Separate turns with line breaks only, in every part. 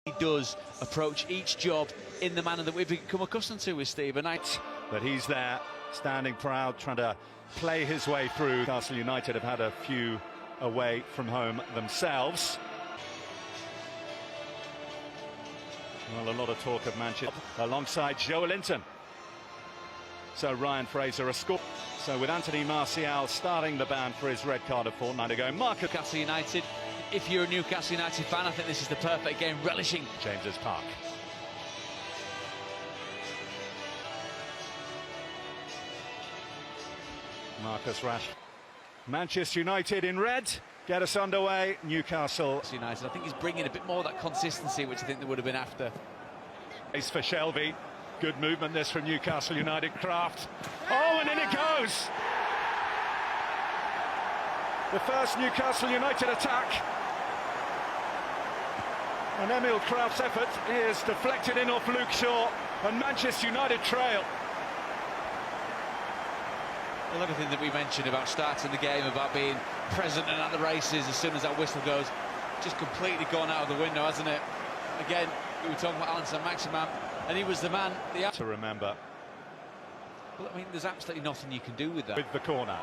He does approach each job in the manner that we've become accustomed to with Steve. And
but he's there, standing proud, trying to play his way through. Newcastle United have had a few away from home themselves. Well, a lot of talk of Manchester alongside Joe Linton. So Ryan Fraser a score. So with Anthony Martial starting the ban for his red card a fortnight ago,
Newcastle United, if you're a Newcastle United fan, I think this is the perfect game, relishing
James's Park. Marcus Rashford. Manchester United in red, get us underway. Newcastle
United, I think he's bringing a bit more of that consistency, which I think they would have been after.
Ace for Shelby. Good movement this from Newcastle United. Kraft. Oh, and in it goes! The first Newcastle United attack. And Emil Kraft's effort is deflected in off Luke Shaw, and Manchester United trail.
Well, everything that we mentioned about starting the game, about being present and at the races as soon as that whistle goes, just completely gone out of the window, hasn't it? Again, we were talking about Alan Saint-Maximin, and he was the man
to remember.
Well, I mean, there's absolutely nothing you can do with that.
With the corner.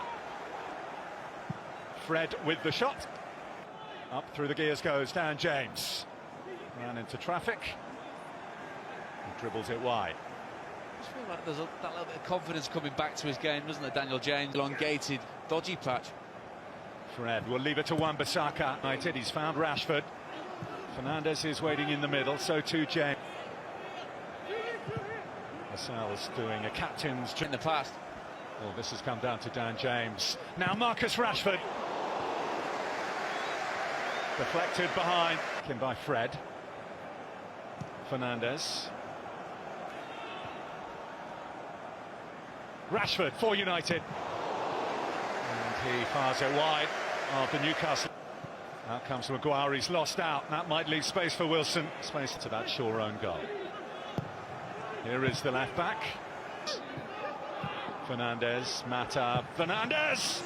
Fred with the shot. Up through the gears goes Dan James. Ran into traffic. And dribbles it wide.
I just feel like there's that little bit of confidence coming back to his game, doesn't it, Daniel James? Elongated, dodgy patch.
Fred will leave it to Wan-Bissaka. United, he's found Rashford. Fernandes is waiting in the middle, so too James. Lascelles doing a captain's
in the past.
Well, this has come down to Dan James. Now Marcus Rashford. Deflected behind. In by Fred. Fernandes. Rashford for United. And he fires it wide after Newcastle. Out comes Maguire, he's lost out. That might leave space for Wilson. Space to that Shaw own goal. Here is the left back. Fernandes, Mata, Fernandes!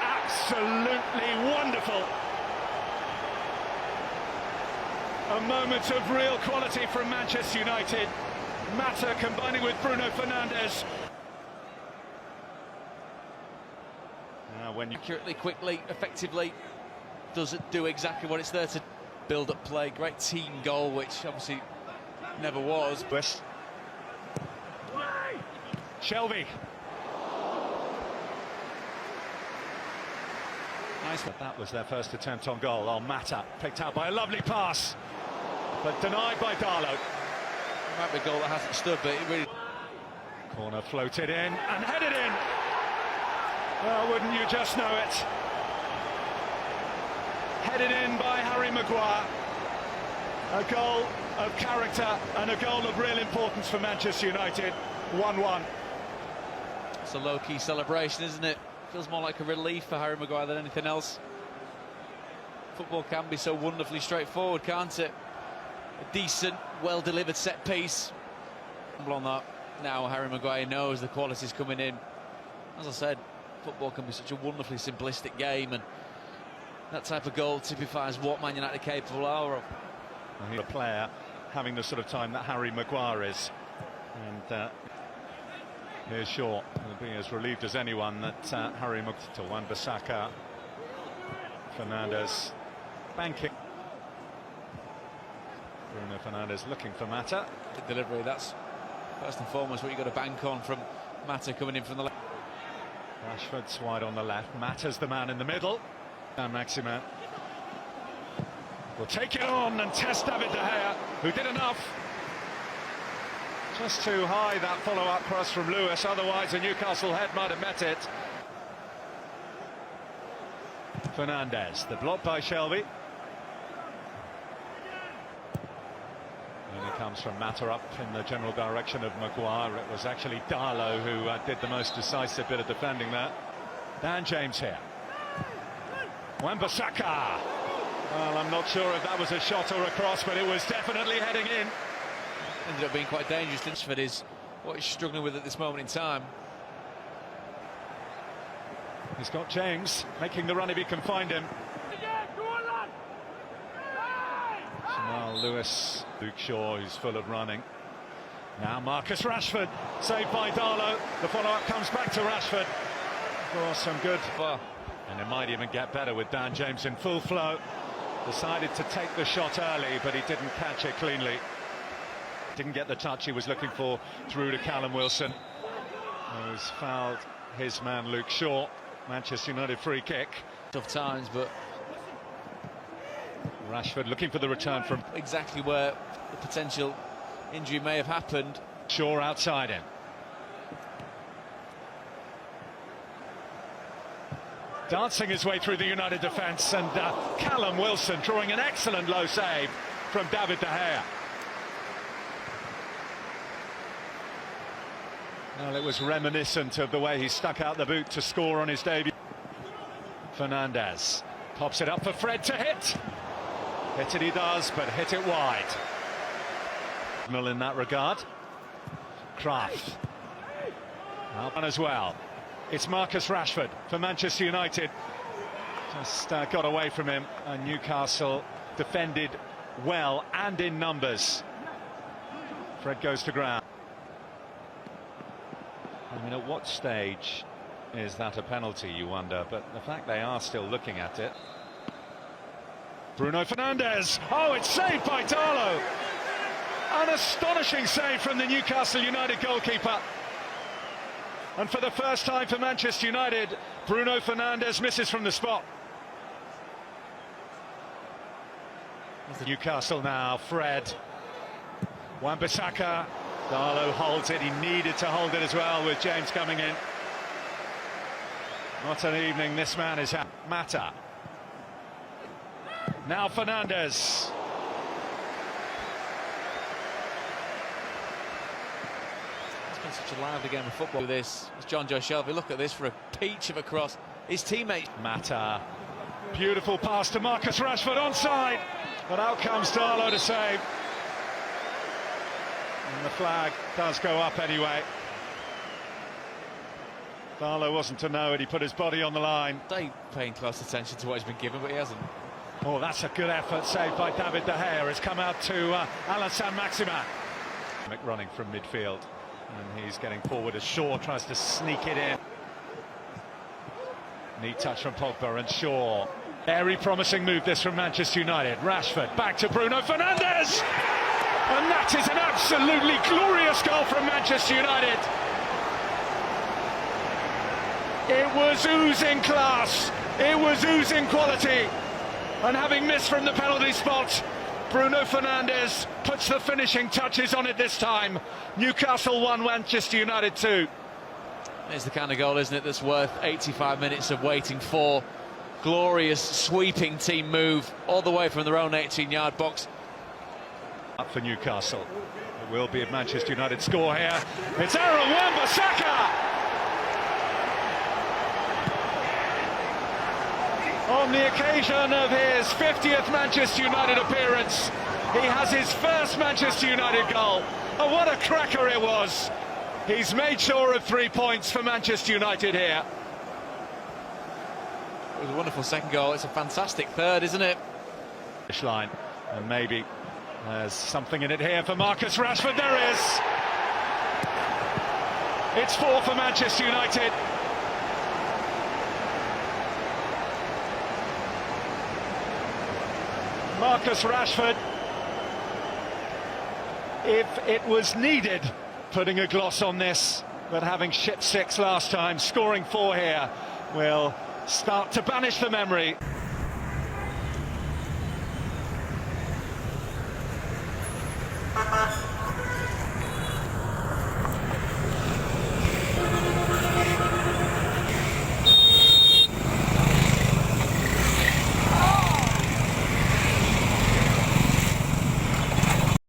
Absolutely wonderful! A moment of real quality from Manchester United. Mata combining with Bruno Fernandes. Now when you...
Accurately, quickly, effectively, does it do exactly what it's there to build up play. Great team goal, which obviously never was.
West. Shelby. Nice. That was their first attempt on goal. Oh, Mata picked out by a lovely pass, but denied by Darlow.
It might be a goal that hasn't stood, but it really...
Corner floated in and headed in. Well, wouldn't you just know it? Headed in by Harry Maguire. A goal of character and a goal of real importance for Manchester United. 1-1.
It's a low-key celebration, isn't it? Feels more like a relief for Harry Maguire than anything else. Football can be so wonderfully straightforward, can't it? A decent, well-delivered set piece. On that, now Harry Maguire knows the quality's coming in. As I said, football can be such a wonderfully simplistic game, and that type of goal typifies what Man United are capable of.
He's a player having the sort of time that Harry Maguire is. And here's Shaw. He'll be as relieved as anyone that Harry Maguire to Wan-Bissaka. Fernandes banking. Bruno Fernandes looking for Mata.
The delivery, that's first and foremost what you've got to bank on from Mata coming in from the left.
Rashford's wide on the left. Mata's the man in the middle. Saint-Maximin will take it on and test David De Gea, who did enough. Just too high, that follow-up cross from Lewis, otherwise a Newcastle head might have met it. Fernandes, the block by Shelby. And it comes from Mata up in the general direction of Maguire. It was actually Darlow who did the most decisive bit of defending there. Dan James here. Wan-Bissaka. Well, I'm not sure if that was a shot or a cross, but it was definitely heading in.
Ended up being quite dangerous. Dinsford is what he's struggling with at this moment in time.
He's got James making the run if he can find him. Jamal Well, Luke Shaw, who's full of running. Now Marcus Rashford, saved by Darlow. The follow-up comes back to Rashford for some good. And it might even get better with Dan James in full flow. Decided to take the shot early, but he didn't catch it cleanly. Didn't get the touch he was looking for through to Callum Wilson, who's fouled his man Luke Shaw. Manchester United free kick.
Tough times, but
Rashford looking for the return from
exactly where the potential injury may have happened.
Shaw outside him. Dancing his way through the United defence, and Callum Wilson drawing an excellent low save from David De Gea. Well, it was reminiscent of the way he stuck out the boot to score on his debut. Fernandes pops it up for Fred to hit. Hit it he does, but hit it wide. In that regard. Kraft. Up as well. It's Marcus Rashford for Manchester United. Just got away from him, and Newcastle defended well and in numbers. Fred goes to ground. I mean, at what stage is that a penalty, you wonder? But the fact they are still looking at it. Bruno Fernandes. Oh, it's saved by Darlow. An astonishing save from the Newcastle United goalkeeper. And for the first time for Manchester United, Bruno Fernandes misses from the spot. Newcastle now, Fred. Wan-Bissaka. Darlow holds it. He needed to hold it as well with James coming in. What an evening this man is having. Mata. Now Fernandes.
It's been such a lively game of football. This is John Joe Shelby. Look at this for a peach of a cross. His teammate
Mata. Beautiful pass to Marcus Rashford, onside. But out comes Darlow to save. And the flag does go up anyway. Darlow wasn't to know it. He put his body on the line.
They paying close attention to what he's been given, but he hasn't.
Oh, that's a good effort, saved by David De Gea. It's come out to Alassane Maximin. Running from midfield, and he's getting forward as Shaw tries to sneak it in. Neat touch from Pogba, and Shaw. Very promising move this from Manchester United. Rashford back to Bruno Fernandes, and that is an absolutely glorious goal from Manchester United. It was oozing class, it was oozing quality, and having missed from the penalty spot, Bruno Fernandes puts the finishing touches on it this time. Newcastle 1, Manchester United 2.
It's the kind of goal, isn't it, that's worth 85 minutes of waiting for. Glorious sweeping team move all the way from their own 18-yard box.
Up for Newcastle. It will be a Manchester United score here. It's Aaron Wan-Bissaka! On the occasion of his 50th Manchester United appearance, he has his first Manchester United goal. Oh, what a cracker it was! He's made sure of 3 points for Manchester United here.
It was a wonderful second goal. It's a fantastic third, isn't it?
Line, and maybe there's something in it here for Marcus Rashford. There is. It's 4 for Manchester United. Marcus Rashford, if it was needed, putting a gloss on this, but having shipped 6 last time, scoring 4 here will start to banish the memory.